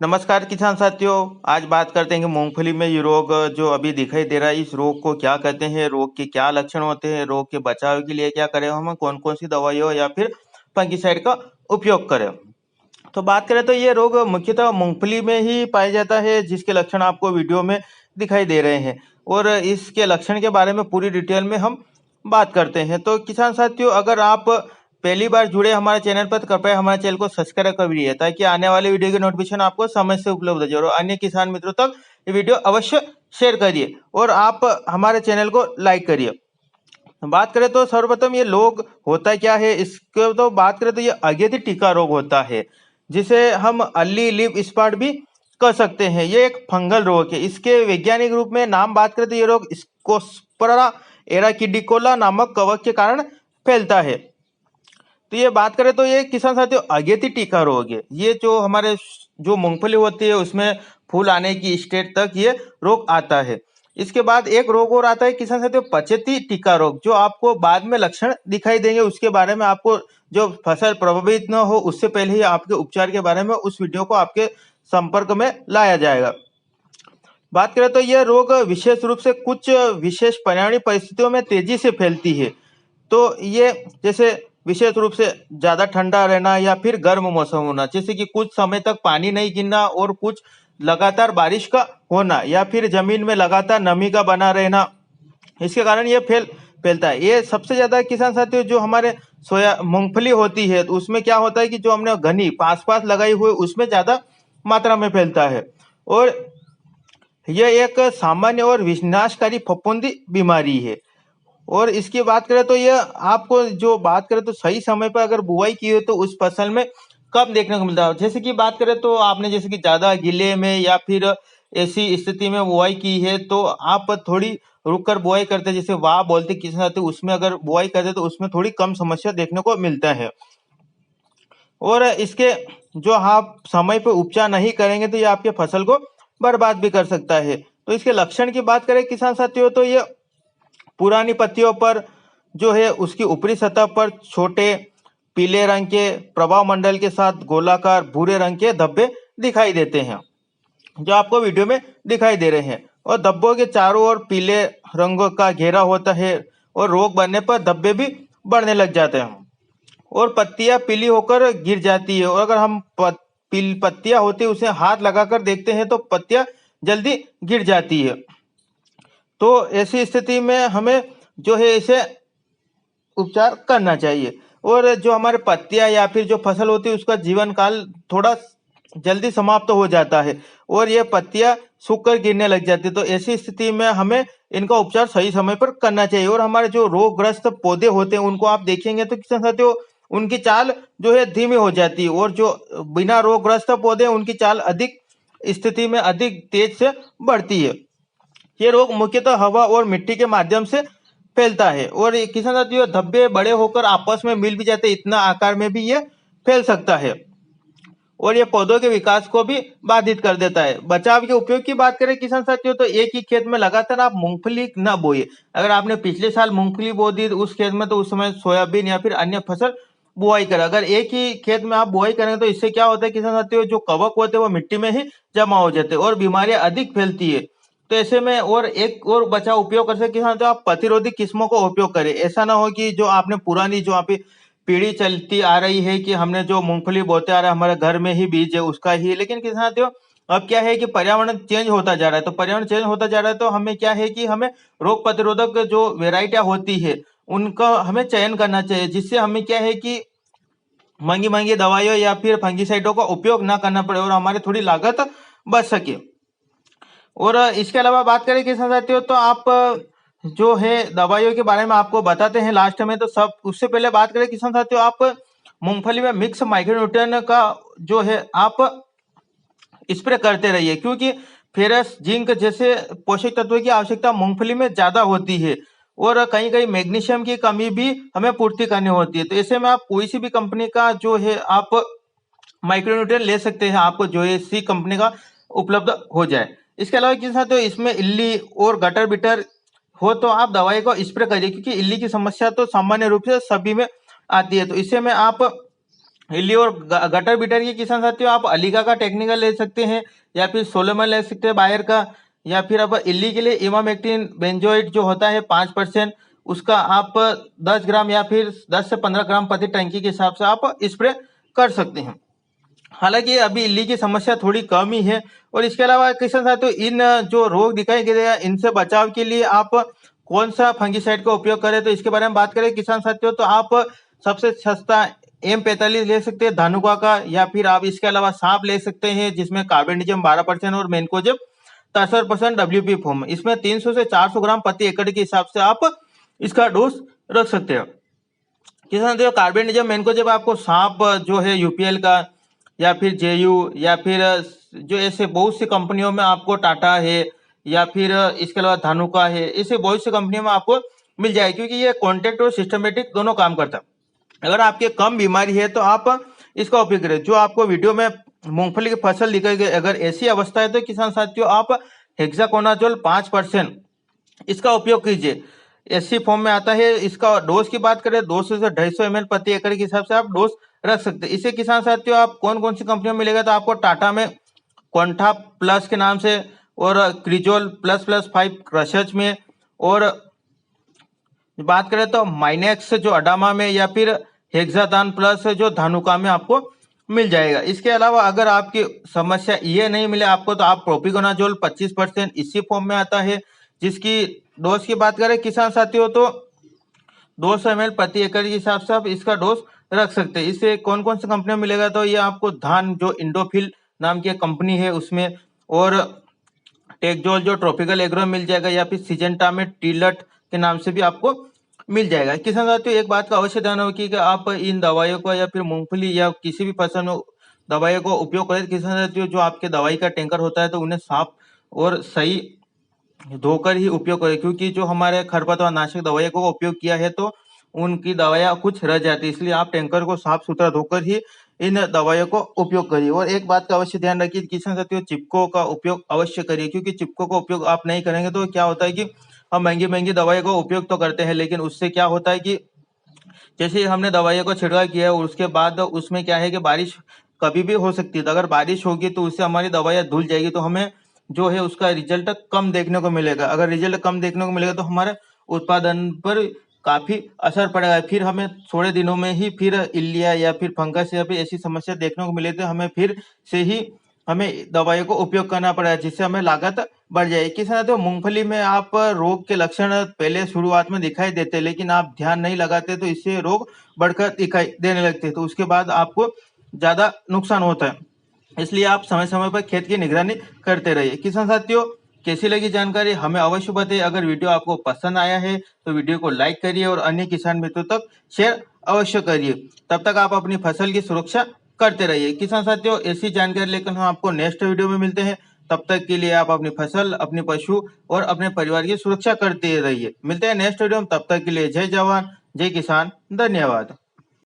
नमस्कार किसान साथियों। आज बात करते हैं कि मूंगफली में ये रोग जो अभी दिखाई दे रहा है, इस रोग को क्या कहते हैं, रोग के क्या लक्षण होते हैं, रोग के बचाव के लिए क्या करें, हम कौन कौन सी दवाइयों या फिर फंगिसाइड का उपयोग करें। तो बात करें तो ये रोग मुख्यतः मूंगफली में ही पाया जाता है, जिसके लक्षण आपको वीडियो में दिखाई दे रहे हैं। और इसके लक्षण के बारे में पूरी डिटेल में हम बात करते हैं। तो किसान साथियों, अगर आप पहली बार जुड़े हमारे चैनल पर, तो कृपया हमारे चैनल को सब्सक्राइब करिए ताकि आने वाले वीडियो की नोटिफिकेशन आपको समय से उपलब्ध हो जाए। और अन्य किसान मित्रों तक ये वीडियो अवश्य शेयर करिए और आप हमारे चैनल को लाइक करिए। बात करें तो सर्वप्रथम ये रोग होता क्या है, इसको तो बात करें तो ये अगेती टीका रोग होता है, जिसे हम अर्ली लीफ स्पॉट भी कह सकते हैं। ये एक फंगल रोग है। इसके वैज्ञानिक रूप में नाम बात करें तो ये रोग स्कोस्पोरा एराकिडिकोला नामक कवक के कारण फैलता है। तो ये बात करें तो ये किसान साथियों अगेती टीका रोग है। ये जो हमारे जो मूंगफली होती है उसमें फूल आने की स्टेट तक ये रोग आता है। इसके बाद एक रोग और आता है किसान साथियों, पछेती टीका रोग, जो आपको बाद में लक्षण दिखाई देंगे। उसके बारे में आपको जो फसल प्रभावित न हो उससे पहले ही आपके उपचार के बारे में उस वीडियो को आपके संपर्क में लाया जाएगा। बात करें तो यह रोग विशेष रूप से कुछ विशेष पर्यावरणीय परिस्थितियों में तेजी से फैलती है। तो ये जैसे विशेष रूप से ज्यादा ठंडा रहना या फिर गर्म मौसम होना, जैसे कि कुछ समय तक पानी नहीं गिरना और कुछ लगातार बारिश का होना या फिर जमीन में लगातार नमी का बना रहना, इसके कारण ये फैलता है। ये सबसे ज्यादा किसान साथियों जो हमारे सोया मूंगफली होती है तो उसमें क्या होता है कि जो हमने घनी पास पास लगाई हुई उसमें ज्यादा मात्रा में फैलता है। और यह एक सामान्य और विनाशकारी फफूंदी बीमारी है। और इसकी बात करें तो ये आपको जो बात करें तो सही समय पर अगर बुआई की हो तो उस फसल में कब देखने को मिलता है। जैसे कि बात करें तो आपने जैसे कि ज्यादा गिले में या फिर ऐसी स्थिति में बुआई की है तो आप थोड़ी रुक कर बुआई करते, जैसे वाह बोलते किसान साथी, उसमें अगर बुआई करते तो उसमें थोड़ी कम समस्या देखने को मिलता है। और इसके जो आप समय पर उपचार नहीं करेंगे तो ये आपके फसल को बर्बाद भी कर सकता है। तो इसके लक्षण की बात करें किसान साथियों तो ये पुरानी पत्तियों पर जो है उसकी ऊपरी सतह पर छोटे पीले रंग के प्रभाव मंडल के साथ गोलाकार भूरे रंग के धब्बे दिखाई देते हैं, जो आपको वीडियो में दिखाई दे रहे हैं। और धब्बों के चारों ओर पीले रंगों का घेरा होता है और रोग बनने पर धब्बे भी बढ़ने लग जाते हैं और पत्तियां पीली होकर गिर जाती है। और अगर हम पत्तियां होती है उसे हाथ लगाकर देखते हैं तो पत्तियां जल्दी गिर जाती है। तो ऐसी स्थिति में हमें जो है इसे उपचार करना चाहिए। और जो हमारे पत्तियां या फिर जो फसल होती है उसका जीवन काल थोड़ा जल्दी समाप्त हो जाता है और ये पत्तियां सूख कर गिरने लग जाती है। तो ऐसी स्थिति में हमें इनका उपचार सही समय पर करना चाहिए। और हमारे जो रोगग्रस्त पौधे होते हैं उनको आप देखेंगे तो किसान साथियों उनकी चाल जो है धीमी हो जाती है और जो बिना रोगग्रस्त पौधे उनकी चाल अधिक स्थिति में अधिक तेज से बढ़ती है। ये रोग मुख्यतः हवा और मिट्टी के माध्यम से फैलता है। और किसान साथियों धब्बे बड़े होकर आपस में मिल भी जाते, इतना आकार में भी ये फैल सकता है और ये पौधों के विकास को भी बाधित कर देता है। बचाव के उपयोग की बात करें किसान साथियों तो एक ही खेत में लगातार आप मूंगफली न बोइए। अगर आपने पिछले साल मूंगफली बो दी उस खेत में तो उस समय सोयाबीन या फिर अन्य फसल बुआई करें। अगर एक ही खेत में आप बुआई करेंगे तो इससे क्या होता है किसान साथियों, जो कवक होते हैं वो मिट्टी में ही जमा हो जाते हैं और बीमारियां अधिक फैलती है। तो ऐसे में और एक और बचाव उपयोग कर सकते किसान, तो आप प्रतिरोधी किस्मों का उपयोग करें। ऐसा ना हो कि जो आपने पुरानी जो आप पीढ़ी चलती आ रही है कि हमने जो मूंगफली बोते आ रहा है हमारे घर में ही बीज है उसका ही, लेकिन किसान साथियों अब क्या है कि पर्यावरण चेंज होता जा रहा है। तो पर्यावरण चेंज होता जा रहा है तो हमें क्या है कि हमें रोग प्रतिरोधक जो वेराइटियां होती है उनका हमें चयन करना चाहिए, जिससे हमें क्या है कि महंगी महंगी दवाइयों या फिर फंगिसाइडों का उपयोग ना करना पड़े और हमारी थोड़ी लागत बच सके। और इसके अलावा बात करें किसान साथियों तो आप जो है दवाइयों के बारे में आपको बताते हैं लास्ट में। तो सब उससे पहले बात करें किसान साथियों, आप मूंगफली में मिक्स माइक्रोन्यूट्रिएंट का जो है आप स्प्रे करते रहिए, क्योंकि फेरस जिंक जैसे पोषक तत्वों की आवश्यकता मूंगफली में ज्यादा होती है और कहीं कहीं मैग्नीशियम की कमी भी हमें पूर्ति करनी होती है। तो ऐसे में आप कोई सी भी कंपनी का जो है आप माइक्रोन्यूट्रिएंट ले सकते हैं, आपको जो है सी कंपनी का उपलब्ध हो जाए। इसके अलावा किसान साथियों इसमें इल्ली और गटर बिटर हो तो आप दवाई को स्प्रे करिए, क्योंकि इल्ली की समस्या तो सामान्य रूप से सभी में आती है। तो इसे में आप इल्ली और गटर बीटर के किसान साथियों आप अलीका का टेक्निकल ले सकते हैं, या फिर सोलोमन ले सकते हैं बायर का, या फिर अब इल्ली के लिए इमामेक्टिन बेंजोइट जो होता है 5%, उसका आप 10 ग्राम या फिर 10 से 15 ग्राम प्रति टंकी के हिसाब से आप स्प्रे कर सकते हैं। हालांकि अभी इल्ली की समस्या थोड़ी कम ही है। और इसके अलावा किसान साथियों इन जो रोग दिखाई दे रहे हैं इनसे बचाव के लिए आप कौन सा फंगिसाइड का उपयोग करें, तो इसके बारे में बात करें किसान साथियों, तो आप सबसे सस्ता M45 ले सकते हैं धानुका का, या फिर आप इसके अलावा सांप ले सकते हैं जिसमें कार्बेंडिजम 12% और मेनकोजेब 63% WP फॉर्म। इसमें 300 से 400 ग्राम प्रति एकड़ के हिसाब से आप इसका डोज रख सकते हैं। किसान साथियों कार्बेंडिजम मेनकोजेब आपको सांप जो है UPL का, या फिर JU, या फिर जो ऐसे बहुत सी कंपनियों में आपको टाटा है, या फिर इसके अलावा धानुका है, ऐसे बहुत सी कंपनियों में आपको मिल जाए, क्योंकि ये कॉन्ट्रैक्ट और सिस्टमेटिक दोनों काम करता है। अगर आपके कम बीमारी है तो आप इसका उपयोग करें। जो आपको वीडियो में मूंगफली की फसल दिखाई गई, अगर ऐसी अवस्था है तो किसान साथियों आप हेक्साकोनाजोल 5% इसका उपयोग कीजिए। एससी फॉर्म में आता है। इसका डोज की बात करें 200 से 250 ml प्रति एकड़ के हिसाब से आप डोज रख सकते हैं। इसे किसान साथियों आप कौन कौन सी कंपनियों में मिलेगा, तो आपको टाटा में क्वांटा प्लस के नाम से, और क्रिजोल ++5 क्रशच में, और बात करें तो माइनेक्स जो अडामा में, या फिर हेक्सादान प्लस जो धानुका में आपको मिल जाएगा। इसके अलावा अगर आपकी समस्या ये नहीं मिले आपको, तो आप प्रोपिकोनाजोल 25% इसी फॉर्म में आता है, जिसकी डोज की बात करें किसान साथियों तो 200 ml प्रति एकड़ के हिसाब से आप इसका डोज रख सकते हैं। इससे कौन कौन सी कंपनियों में मिलेगा, तो ये आपको धान जो इंडोफिल नाम की कंपनी है उसमें, और टेकजोल जो ट्रॉपिकल एग्रो मिल जाएगा, या फिर सिजेंटा में टीलट के नाम से भी आपको मिल जाएगा। किसान साथियों एक बात का अवश्य ध्यान रखिए कि आप इन दवाइयों को, या फिर मूंगफली या किसी भी फसल में दवाइयों को उपयोग करें। किसान साथियों जो आपके दवाई का टैंकर होता है तो उन्हें साफ और सही धोकर ही उपयोग करें, क्योंकि जो हमारे खरपतवार नाशक दवाइयों को उपयोग किया है तो उनकी दवाइयाँ कुछ रह जाती है, इसलिए आप टैंकर को साफ सुथरा धोकर ही इन दवाइयों को उपयोग करिए। और एक बात का अवश्य ध्यान रखिए किसान साथियों, चिपको का उपयोग अवश्य करिए, क्योंकि चिपको का उपयोग आप नहीं करेंगे तो क्या होता है कि हम महंगी महंगी दवाई का उपयोग तो करते हैं, लेकिन उससे क्या होता है कि जैसे हमने दवाइयों का छिड़काव किया और उसके बाद उसमें क्या है कि बारिश कभी भी हो सकती है, तो अगर बारिश होगी तो उससे हमारी दवाइयाँ धुल जाएगी, तो हमें जो है उसका रिजल्ट कम देखने को मिलेगा। अगर रिजल्ट कम देखने को मिलेगा तो हमारे उत्पादन पर काफी असर पड़ेगा। फिर हमें थोड़े दिनों में ही फिर इल्लिया या फिर फंगस या फिर ऐसी समस्या देखने को मिले, तो हमें फिर से ही हमें दवाइयों को उपयोग करना पड़ेगा, जिससे हमें लागत बढ़ जाएगी। किसान साथियों मूंगफली में आप रोग के लक्षण पहले शुरुआत में दिखाई देते हैं, लेकिन आप ध्यान नहीं लगाते तो इससे रोग बढ़कर दिखाई देने लगते हैं, तो उसके बाद आपको ज्यादा नुकसान होता है। इसलिए आप समय समय पर खेत की निगरानी करते रहिए। किसान साथियों कैसी लगी जानकारी हमें अवश्य बताइए। अगर वीडियो आपको पसंद आया है तो वीडियो को लाइक करिए और अन्य किसान मित्रों तक शेयर अवश्य करिए। तब तक आप अपनी फसल की सुरक्षा करते रहिए। किसान साथियों ऐसी जानकारी लेकर हम आपको नेक्स्ट वीडियो में मिलते हैं। तब तक के लिए आप अपनी फसल, अपने पशु और अपने परिवार की सुरक्षा करते रहिए। मिलते हैं नेक्स्ट वीडियो में, तब तक के लिए जय जवान जय किसान, धन्यवाद।